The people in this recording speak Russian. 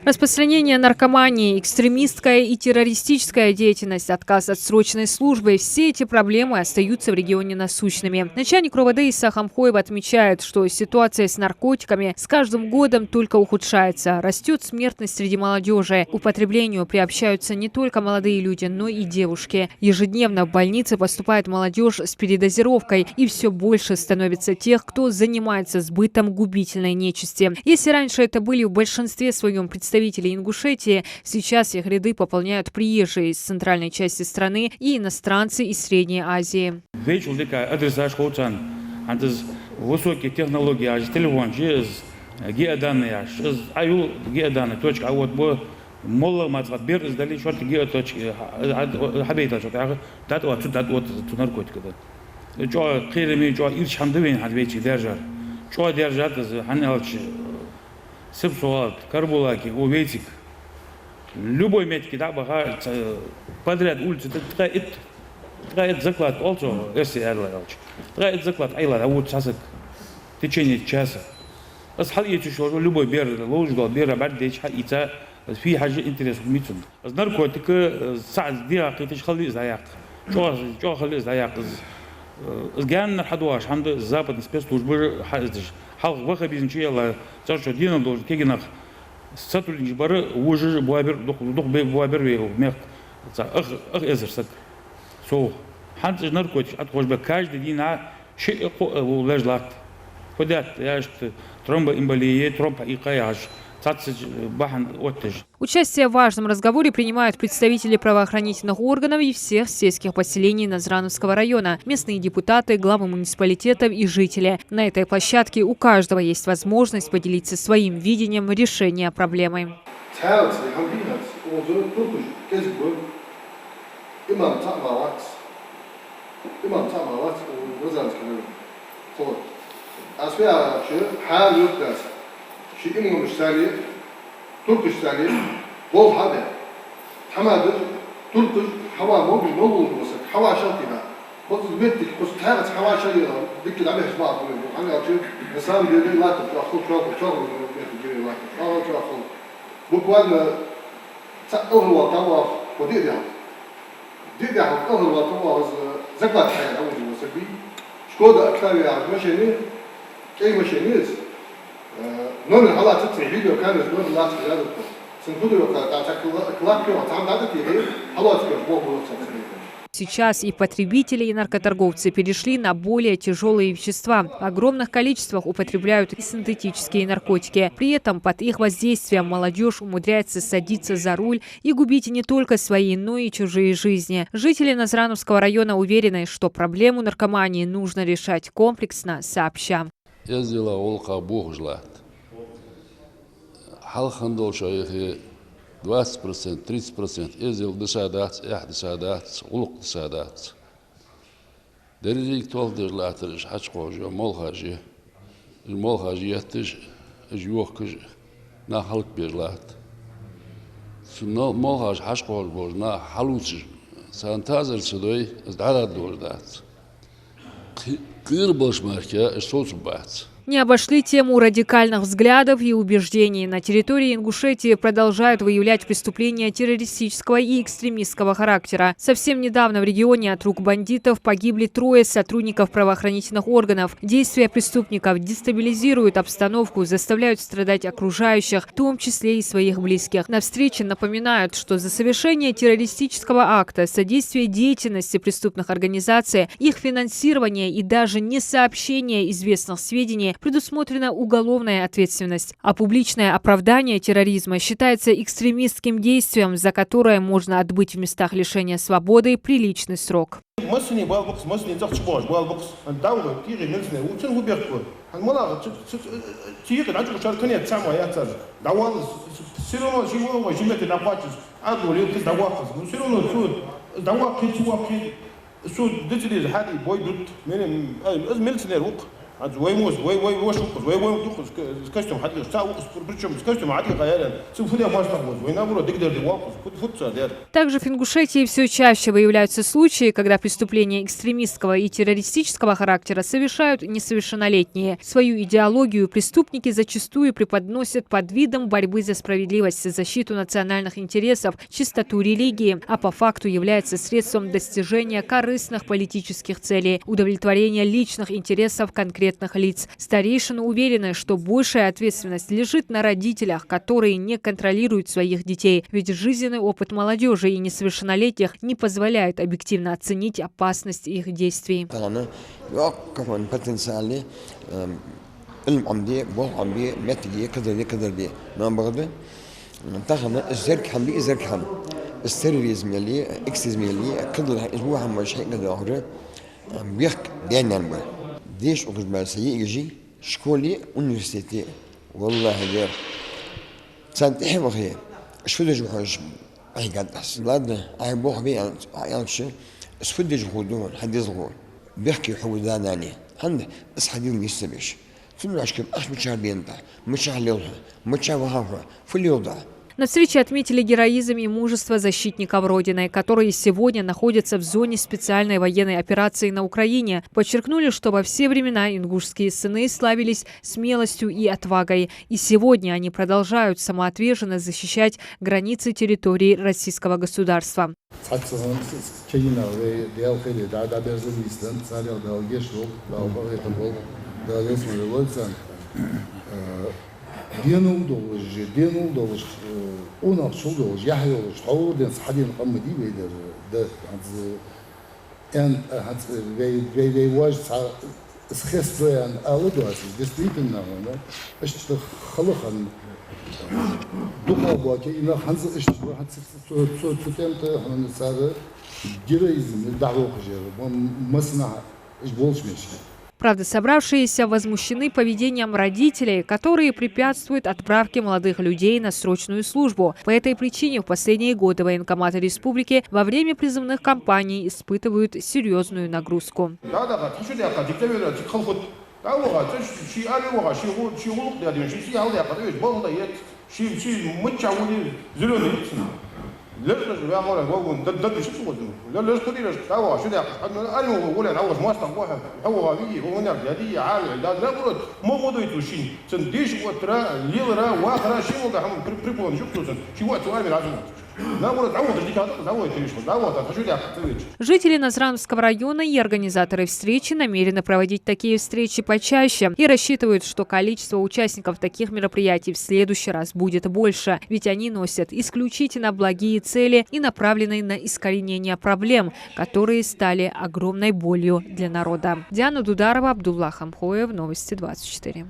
Распространение наркомании, экстремистская и террористическая деятельность, отказ от срочной службы – все эти проблемы остаются в регионе насущными. Начальник РОВД Иса Хамхоева отмечает, что ситуация с наркотиками с каждым годом только ухудшается. Растет смертность среди молодежи. К употреблению приобщаются не только молодые люди, но и девушки. Ежедневно в больницы поступает молодежь с передозировкой, и все больше становится тех, кто занимается сбытом губительной нечисти. Если раньше это были в большинстве своем представители Ингушетии, сейчас их ряды пополняют приезжие из центральной части страны и иностранцы из Средней Азии. Высокие технологии, телефон, геоданные, геоданные, точка, а вот молла мацат бер издали шорт геоточки, хабейта шорт, дат вот наркотика. Чё хирми, чё ирч хамдвин хадвечи держар, чё держат ханелч, сепсуат, карбулаки, увечик. Любой метки да бага подряд улицы траит заклад, also если арлач. Траит заклад, айла, а вот часик в течение часа. أصحابي يشوفوا لو بير لوج قال بير بعد إيش حقيقة في حاجة إنترس ميتون الناركوتيك ساعد دي عقيتش خلي زياق شو خلي زياق جان حدواش حمد الزابط نسبة توجبر حدش حلق وقت بيزنشي الله ترشوا دينا دوج كيجنا ستول جبر وجر بوابر دق بوابر وميق أخ إزر سك سو حد الناركوتيك أتخش بكاج دينا شيء ولاج لات خدات ياش тромбоэмболия, тромбоикаяж, бахан оттеж. Участие в важном разговоре принимают представители правоохранительных органов и всех сельских поселений Назрановского района, местные депутаты, главы муниципалитетов и жители. На этой площадке у каждого есть возможность поделиться своим видением решения проблемы. أسمع شو حال يقدس شيء إنه مشتري تركش تاني بول هذا حماد تركش حوا موجود موجود بس حوا شرطنا بس بيتك بس تعرف حوا شيء ديك اللي عليه شباب أنا أشوف إنسان بيقول لا تأخذ شغل بيقول لا تأخذ بقولنا أول وطاوة ودي ده أول وطاوة زكاة حياة أول وسبي شكودا أكثر يعني مشيني كي مشينيز نون الحالات تتري فيديو كان نون الناس بيادو سنقولوا كلاكيو تعمل هذا كذي حالات كبوه Сейчас и потребители, и наркоторговцы перешли на более тяжелые вещества. В огромных количествах употребляют и синтетические наркотики. При этом под их воздействием молодежь умудряется садиться за руль и губить не только свои, но и чужие жизни. Жители Назрановского района уверены, что проблему наркомании нужно решать комплексно, сообща. 20%, 30% ازل دسادات دسادات غلق دسادات دريك تول دجلاترش حشقوجو مولخاجي المولخاجي يتج جوخكج نا حلق بيجلات سنو مولخاج حشقوج بوج نا حلوتش سانتازر سدوي ازدعاد دولدات قيربوش ماركا اشتوش بات. Не обошли тему радикальных взглядов и убеждений. На территории Ингушетии продолжают выявлять преступления террористического и экстремистского характера. Совсем недавно в регионе от рук бандитов погибли 3 сотрудников правоохранительных органов. Действия преступников дестабилизируют обстановку, заставляют страдать окружающих, в том числе и своих близких. На встрече напоминают, что за совершение террористического акта, содействие деятельности преступных организаций, их финансирование и даже несообщение известных сведений предусмотрена уголовная ответственность, а публичное оправдание терроризма считается экстремистским действием, за которое можно отбыть в местах лишения свободы приличный срок. Также в Ингушетии все чаще выявляются случаи, когда преступления экстремистского и террористического характера совершают несовершеннолетние. Свою идеологию преступники зачастую преподносят под видом борьбы за справедливость, защиту национальных интересов, чистоту религии, а по факту является средством достижения корыстных политических целей, удовлетворения личных интересов конкретных лиц. Старейшины уверены, что большая ответственность лежит на родителях, которые не контролируют своих детей, ведь жизненный опыт молодежи и несовершеннолетних не позволяет объективно оценить опасность их действий. السيريزم اللي اكسيزم اللي كل اسبوع مش هيقدر بيخ دينا ديش وقبل سيء يجي شكولي universiteti والله غير سنتحي وخير شو بدي جوهش اي قدس بلاد اي بوخ بي يعني شو شو بدي جهودون حد يصغر بيحكي حوداناني هند بس حد يستبيش كل عشان اش مشاعر بينطع مشاعر ليلها مشاعر وهاها في اليوضع. На встрече отметили героизм и мужество защитников Родины, которые сегодня находятся в зоне специальной военной операции на Украине. Подчеркнули, что во все времена ингушские сыны славились смелостью и отвагой. И сегодня они продолжают самоотверженно защищать границы территории российского государства. دينو دوج أنا شو دوج يحيى دوج حول دين صحدين قم دي بيدر ده هاد في واجد سخيس دوان أولو هاسي دستيتنا هنا إيش خلقا دقوا باكي إن خنز إيش هاد سوتيمت هنا نسار جريزم دعوة خجير ومسنا إيش بولش ماشي. Правда, собравшиеся возмущены поведением родителей, которые препятствуют отправке молодых людей на срочную службу. По этой причине в последние годы военкоматы республики во время призывных кампаний испытывают серьезную нагрузку. ليش بيعملوا هو ده مش اسود ليش كل ليش هو شو ده انا بقول انا اول ما استوى هو بيجي هو هنا دي عالي ده لا برد ما غدو يتوشين تنديش وترا ليرا واخر شيء وده هم بريبون شفتوا شو وقت سؤال لازم Жители Назрановского района и организаторы встречи намерены проводить такие встречи почаще и рассчитывают, что количество участников таких мероприятий в следующий раз будет больше, ведь они носят исключительно благие цели и направлены на искоренение проблем, которые стали огромной болью для народа. Диана Дударова, Абдулла Хамхоев, Новости 24.